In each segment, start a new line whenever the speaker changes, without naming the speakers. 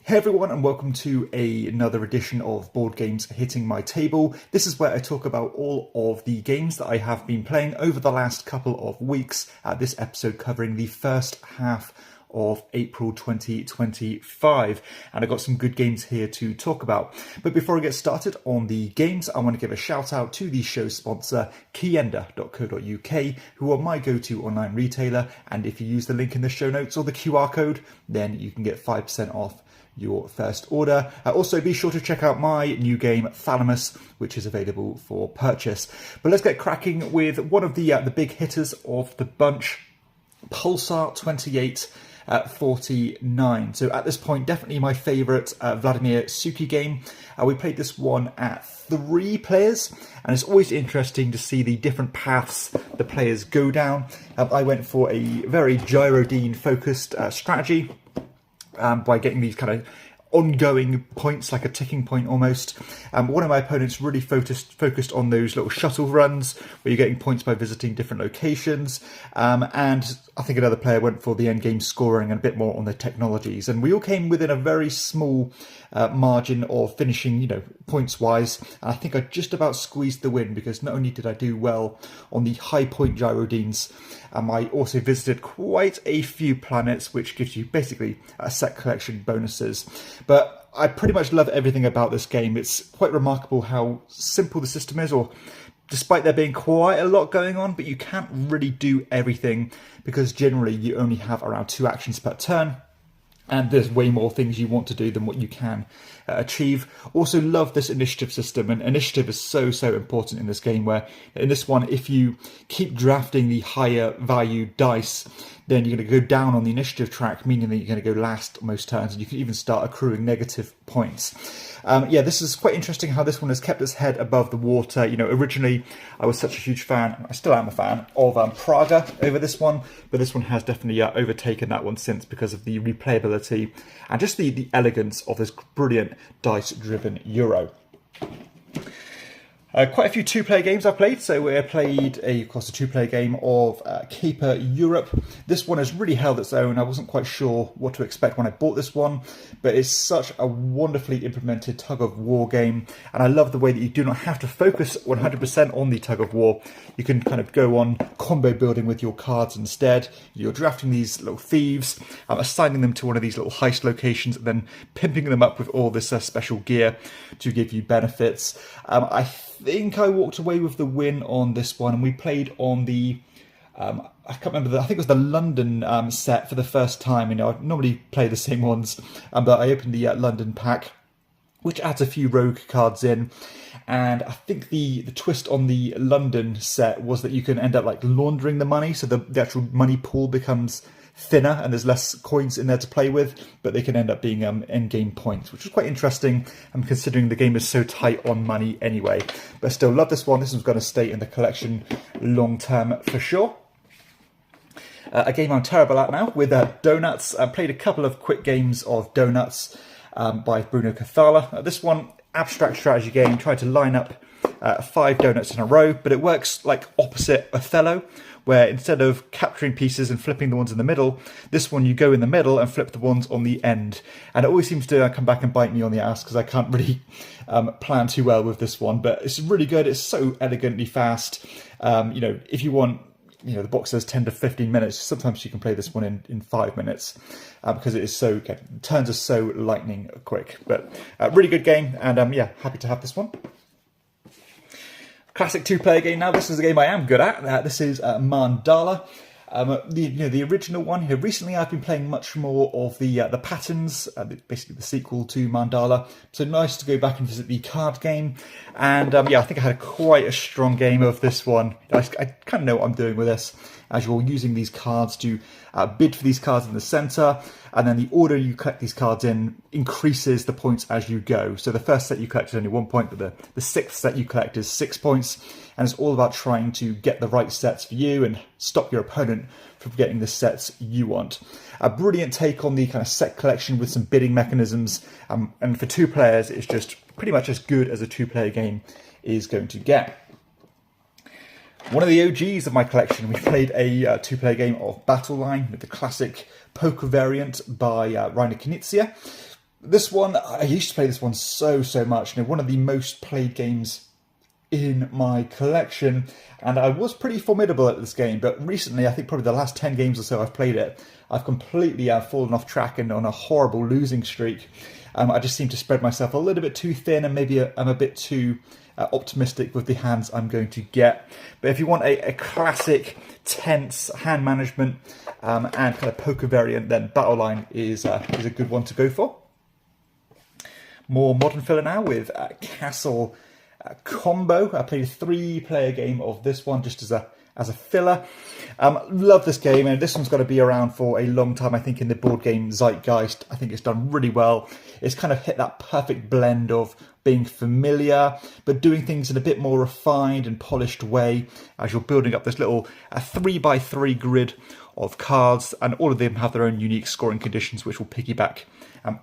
Hey everyone, and welcome to another edition of Board Games Hitting My Table. This is where I talk about all of the games that I have been playing over the last couple of weeks. This episode covering the first half of April 2025, and I've got some good games here to talk about. But before I get started on the games, I want to give a shout out to the show sponsor Kienda.co.uk, who are my go-to online retailer, and if you use the link in the show notes or the QR code, then you can get 5% off your first order. Also, be sure to check out my new game THALAMUS, which is available for purchase. But let's get cracking with one of the big hitters of the bunch, Pulsar 2849. So at this point, definitely my favourite Vladimir Suki game. We played this one at 3 players, and it's always interesting to see the different paths the players go down. I went for a very Gyrodine focused strategy, by getting these kind of ongoing points, like a ticking point almost. One of my opponents really focused on those little shuttle runs where you're getting points by visiting different locations. And I think another player went for the end game scoring and a bit more on the technologies. And we all came within a very small margin of finishing, points wise. And I think I just about squeezed the win, because not only did I do well on the high point Gyrodines, I also visited quite a few planets, which gives you basically set collection bonuses. But I pretty much love everything about this game. It's quite remarkable how simple the system is, or despite there being quite a lot going on, but you can't really do everything because generally you only have around 2 actions per turn. And there's way more things you want to do than what you can achieve. Also love this initiative system, and initiative is so important in this game, where in this one, if you keep drafting the higher value dice, then you're going to go down on the initiative track, meaning that you're going to go last most turns, and you can even start accruing negative points. This is quite interesting how this one has kept its head above the water. Originally I was such a huge fan, I still am a fan, of Praga over this one, but this one has definitely overtaken that one since, because of the replayability and just the elegance of this brilliant dice-driven Euro. Quite a few 2-player games I've played. So we played, of course, a 2-player game of Caper Europe. This one has really held its own. I wasn't quite sure what to expect when I bought this one, but it's such a wonderfully implemented tug-of-war game. And I love the way that you do not have to focus 100% on the tug-of-war. You can kind of go on combo building with your cards instead. You're drafting these little thieves, assigning them to one of these little heist locations, and then pimping them up with all this special gear to give you benefits. I think I walked away with the win on this one, and we played on the I can't remember, I think it was the London set for the first time. I normally play the same ones, but I opened the London pack, which adds a few rogue cards in. And I think the twist on the London set was that you can end up like laundering the money, so the actual money pool becomes thinner and there's less coins in there to play with, but they can end up being end game points, which is quite interesting, considering the game is so tight on money anyway. But I still love this one. This one's going to stay in the collection long term for sure. A game I'm terrible at now with Donuts. I played a couple of quick games of Donuts by Bruno Cathala. This one, abstract strategy game, tried to line up 5 donuts in a row, but it works like opposite Othello, where instead of capturing pieces and flipping the ones in the middle, this one you go in the middle and flip the ones on the end. And it always seems to come back and bite me on the ass, because I can't really plan too well with this one. But it's really good. It's so elegantly fast. If you want, the box says 10 to 15 minutes. Sometimes you can play this one in 5 minutes, because it is so good. Turns are so lightning quick. But really good game, and happy to have this one. Classic 2-player game now. This is a game I am good at. This is Mandala. The original one. Recently I've been playing much more of the patterns, basically the sequel to Mandala. So nice to go back and visit the card game. And I think I had quite a strong game of this one. I kind of know what I'm doing with this, as you're using these cards to bid for these cards in the centre, and then the order you collect these cards in increases the points as you go. So the first set you collect is only 1 point, but the 6th set you collect is 6 points, and it's all about trying to get the right sets for you and stop your opponent from getting the sets you want. A brilliant take on the kind of set collection with some bidding mechanisms, and for 2 players it's just pretty much as good as a 2-player game is going to get. One of the OGs of my collection, we played a 2-player game of Battle Line with the classic poker variant by Rainer Knizia. This one, I used to play this one so much. You know, one of the most played games in my collection, and I was pretty formidable at this game, but recently, I think probably the last 10 games or so I've played it, I've completely fallen off track and on a horrible losing streak. I just seem to spread myself a little bit too thin, and maybe I'm a bit too optimistic with the hands I'm going to get. But if you want a classic, tense hand management and kind of poker variant, then Battle Line is a good one to go for. More modern filler now with Castle Combo. I played a 3-player game of this one just as a filler. Love this game, and this one's got to be around for a long time. I think in the board game zeitgeist, I think it's done really well. It's kind of hit that perfect blend of being familiar, but doing things in a bit more refined and polished way as you're building up this little 3x3 grid of cards, and all of them have their own unique scoring conditions, which will piggyback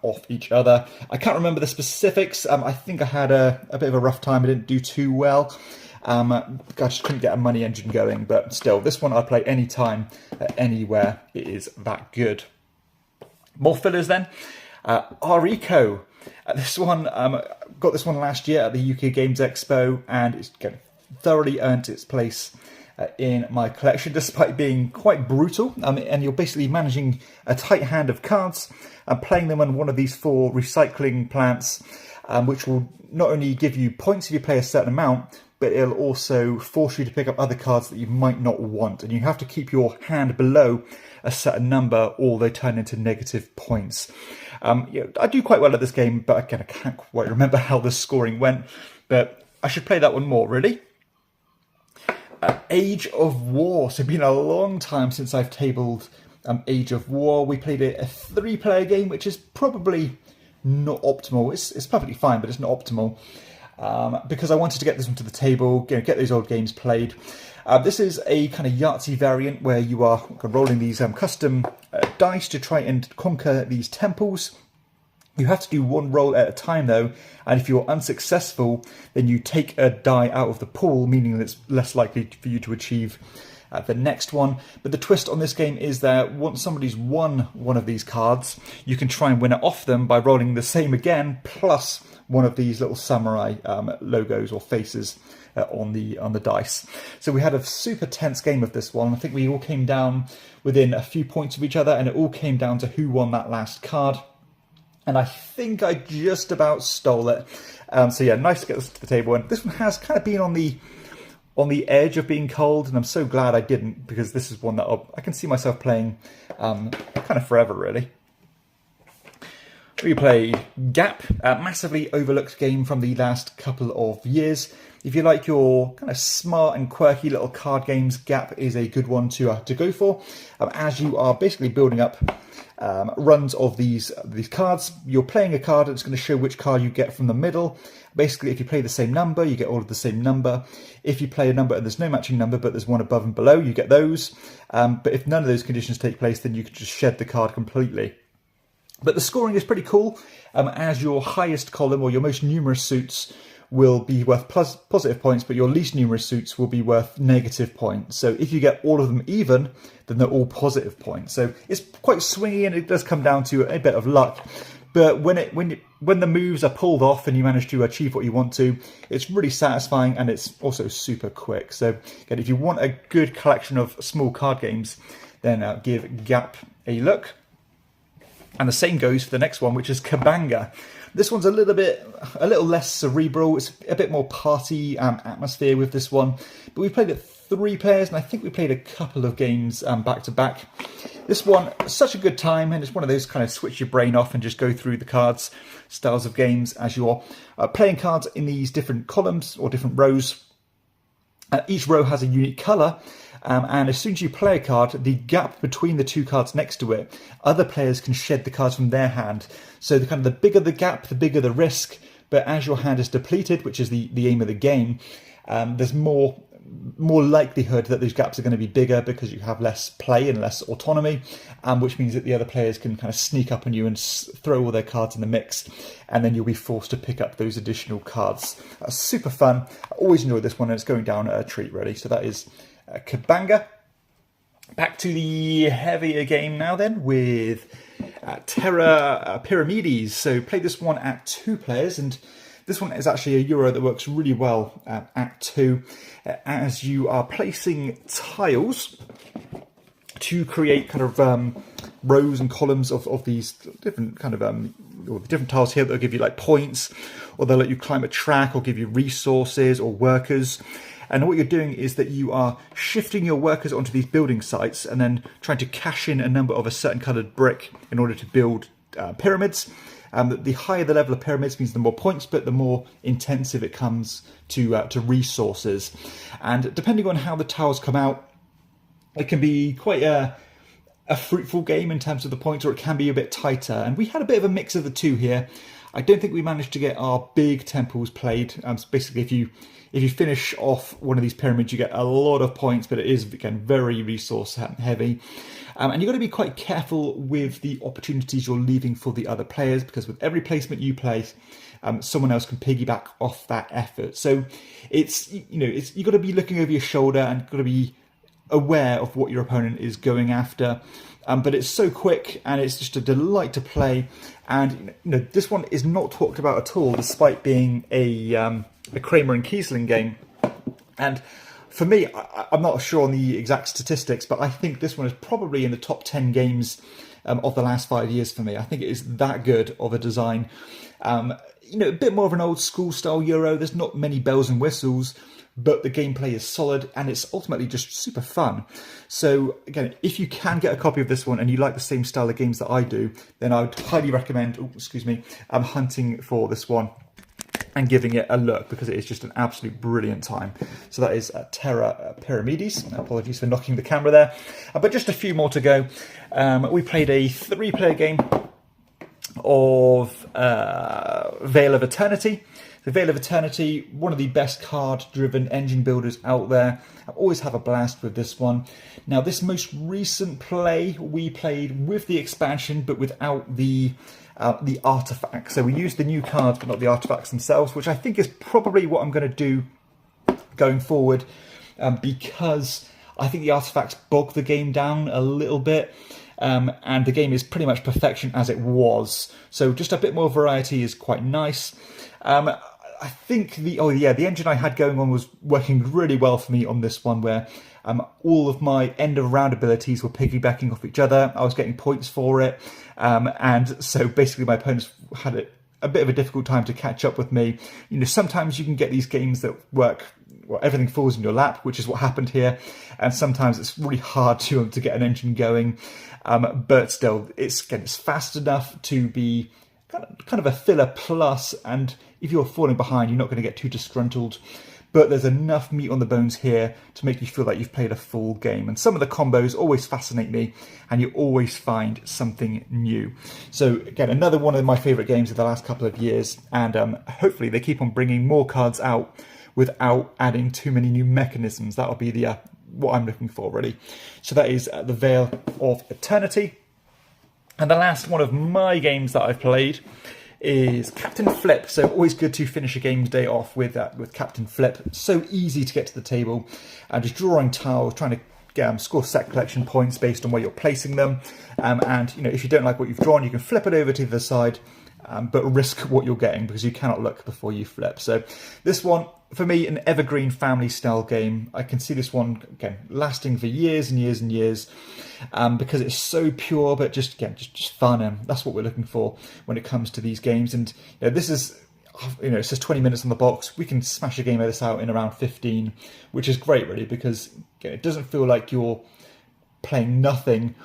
off each other. I can't remember the specifics. I think I had a bit of a rough time. I didn't do too well. I just couldn't get a money engine going, but still, this one I'd play anytime, anywhere. It is that good. More fillers then. Ario. This one, got this one last year at the UK Games Expo, and it's thoroughly earned its place in my collection, despite being quite brutal. And you're basically managing a tight hand of cards and playing them on one of these 4 recycling plants, which will not only give you points if you play a certain amount, but it'll also force you to pick up other cards that you might not want. And you have to keep your hand below a certain number, or they turn into negative points. I do quite well at this game, but again, I can't quite remember how the scoring went. But I should play that one more, really. Age of War. So it's been a long time since I've tabled Age of War. We played a 3-player game, which is probably not optimal. It's perfectly fine, but it's not optimal. Because I wanted to get this one to the table, get those old games played. This is a kind of Yahtzee variant where you are rolling these custom dice to try and conquer these temples. You have to do one roll at a time though, and if you're unsuccessful, then you take a die out of the pool, meaning that it's less likely for you to achieve the next one. But the twist on this game is that once somebody's won one of these cards, you can try and win it off them by rolling the same again, plus one of these little samurai logos or faces on the dice. So we had a super tense game of this one. I think we all came down within a few points of each other, and it all came down to who won that last card. And I think I just about stole it. So yeah, nice to get this to the table. And this one has kind of been on the edge of being cold, and I'm so glad I didn't, because this is one that I can see myself playing kind of forever, really. We play Gap, a massively overlooked game from the last couple of years. If you like your kind of smart and quirky little card games, Gap is a good one to go for. As you are basically building up runs of these cards, you're playing a card and it's going to show which card you get from the middle. Basically, if you play the same number, you get all of the same number. If you play a number and there's no matching number, but there's one above and below, you get those. But if none of those conditions take place, then you can just shed the card completely. But the scoring is pretty cool, as your highest column or your most numerous suits will be worth positive points, but your least numerous suits will be worth negative points. So if you get all of them even, then they're all positive points. So it's quite swingy, and it does come down to a bit of luck. But when the moves are pulled off and you manage to achieve what you want to, it's really satisfying, and it's also super quick. So again, if you want a good collection of small card games, then give Gap a look. And the same goes for the next one, which is Kabanga. This one's a little less cerebral. It's a bit more party atmosphere with this one. But we played it 3 players, and I think we played a couple of games back to back. This one, such a good time, and it's one of those kind of switch your brain off and just go through the cards styles of games as you're playing cards in these different columns or different rows. Each row has a unique colour. And as soon as you play a card, the gap between the 2 cards next to it, other players can shed the cards from their hand. So the bigger the gap, the bigger the risk. But as your hand is depleted, which is the aim of the game, there's more likelihood that those gaps are going to be bigger because you have less play and less autonomy, which means that the other players can kind of sneak up on you and throw all their cards in the mix, and then you'll be forced to pick up those additional cards. Super fun. I always enjoy this one, and it's going down a treat, really. So that is Kabanga. Back to the heavier game now then, with Terra Pyramides. So played this one at 2 players, and this one is actually a Euro that works really well at 2, as you are placing tiles to create kind of rows and columns of these different kind of or the different tiles here that will give you like points, or they'll let you climb a track, or give you resources or workers. And what you're doing is that you are shifting your workers onto these building sites and then trying to cash in a number of a certain coloured brick in order to build pyramids. The higher the level of pyramids means the more points, but the more intensive it comes to resources. And depending on how the tiles come out, it can be quite a fruitful game in terms of the points, or it can be a bit tighter. And we had a bit of a mix of the two here. I don't think we managed to get our big temples played. So basically, if you finish off one of these pyramids, you get a lot of points, but it is, again, very resource heavy. And you've got to be quite careful with the opportunities you're leaving for the other players, because with every placement you place, someone else can piggyback off that effort. So you've got to be looking over your shoulder and you've got to be aware of what your opponent is going after. But it's so quick and it's just a delight to play. And this one is not talked about at all, despite being a Kramer and Kiesling game. And for me, I'm not sure on the exact statistics, but I think this one is probably in the top 10 games of the last 5 years for me. I think it is that good of a design. A bit more of an old school style Euro. There's not many bells and whistles, but the gameplay is solid and it's ultimately just super fun. So again, if you can get a copy of this one and you like the same style of games that I do, then I would highly recommend, hunting for this one and giving it a look, because it is just an absolute brilliant time. So that is Terra Pyramides. Apologies for knocking the camera there. But just a few more to go. We played a 3-player game of Vale of Eternity. The Vale of Eternity, one of the best card-driven engine builders out there. I always have a blast with this one. Now, this most recent play, we played with the expansion, but without the artifacts. So we used the new cards, but not the artifacts themselves, which I think is probably what I'm going to do going forward, because I think the artifacts bog the game down a little bit. And the game is pretty much perfection as it was. So just a bit more variety is quite nice. I think the engine I had going on was working really well for me on this one, where all of my end of round abilities were piggybacking off each other. I was getting points for it. And so basically my opponents had a bit of a difficult time to catch up with me. Sometimes you can get these games that work, well, everything falls in your lap, which is what happened here. And sometimes it's really hard to get an engine going. But still, it's fast enough to be kind of a filler plus, and if you're falling behind, you're not going to get too disgruntled. But there's enough meat on the bones here to make you feel like you've played a full game. And some of the combos always fascinate me, and you always find something new. So again, another one of my favourite games of the last couple of years, and hopefully they keep on bringing more cards out without adding too many new mechanisms. That'll be the what I'm looking for, really. So that is the Vale of Eternity. And the last one of my games that I've played is Captain Flip. So always good to finish a games day off with Captain Flip. So easy to get to the table, and just drawing tiles, trying to score set collection points based on where you're placing them. And if you don't like what you've drawn, you can flip it over to the side, but risk what you're getting, because you cannot look before you flip. So this one, for me, an evergreen family style game. I can see this one again lasting for years and years and years, because it's so pure, but just fun, and that's what we're looking for when it comes to these games. And this is, it says 20 minutes on the box. We can smash a game of this out in around 15, which is great, really, because it doesn't feel like you're playing nothing,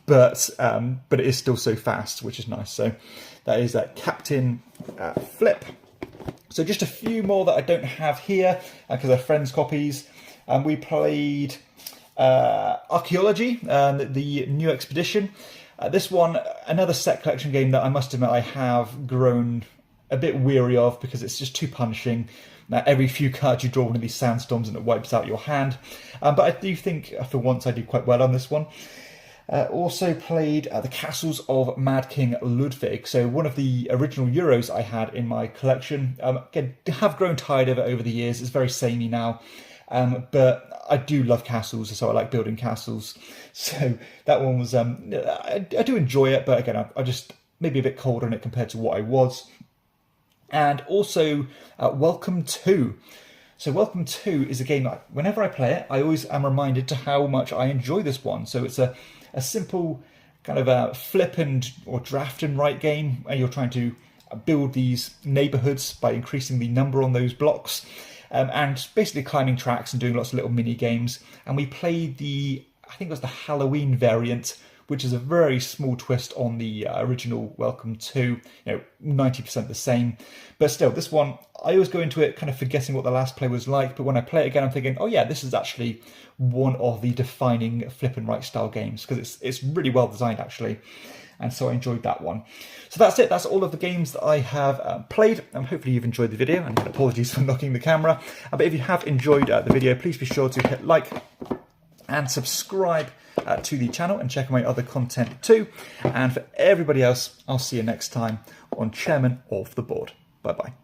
but it is still so fast, which is nice. So that is Captain Flip. So just a few more that I don't have here, because they're friends' copies. We played Archaeology, the new expedition. This one, another set collection game that I must admit I have grown a bit weary of, because it's just too punishing. Every few cards you draw one of these sandstorms and it wipes out your hand. But I do think for once I did quite well on this one. Also played The Castles of Mad King Ludwig. So one of the original Euros I had in my collection. Again, have grown tired of it over the years. It's very samey now. But I do love castles, so I like building castles. So that one was, I do enjoy it, but again, I just maybe a bit colder on it compared to what I was. And also Welcome To. So Welcome To is a game that whenever I play it, I always am reminded to how much I enjoy this one. So it's a simple kind of a flip or draft and write game, and you're trying to build these neighborhoods by increasing the number on those blocks, and basically climbing tracks and doing lots of little mini games. And we played I think it was the Halloween variant, which is a very small twist on the original Welcome To, 90% the same. But still, this one, I always go into it kind of forgetting what the last play was like, but when I play it again, I'm thinking, oh yeah, this is actually one of the defining flip and write style games, because it's really well designed, actually. And so I enjoyed that one. So that's it. That's all of the games that I have played. And hopefully you've enjoyed the video. And apologies for knocking the camera. But if you have enjoyed the video, please be sure to hit like and subscribe to the channel, and check out my other content too. And for everybody else, I'll see you next time on Chairman of the Board. Bye bye.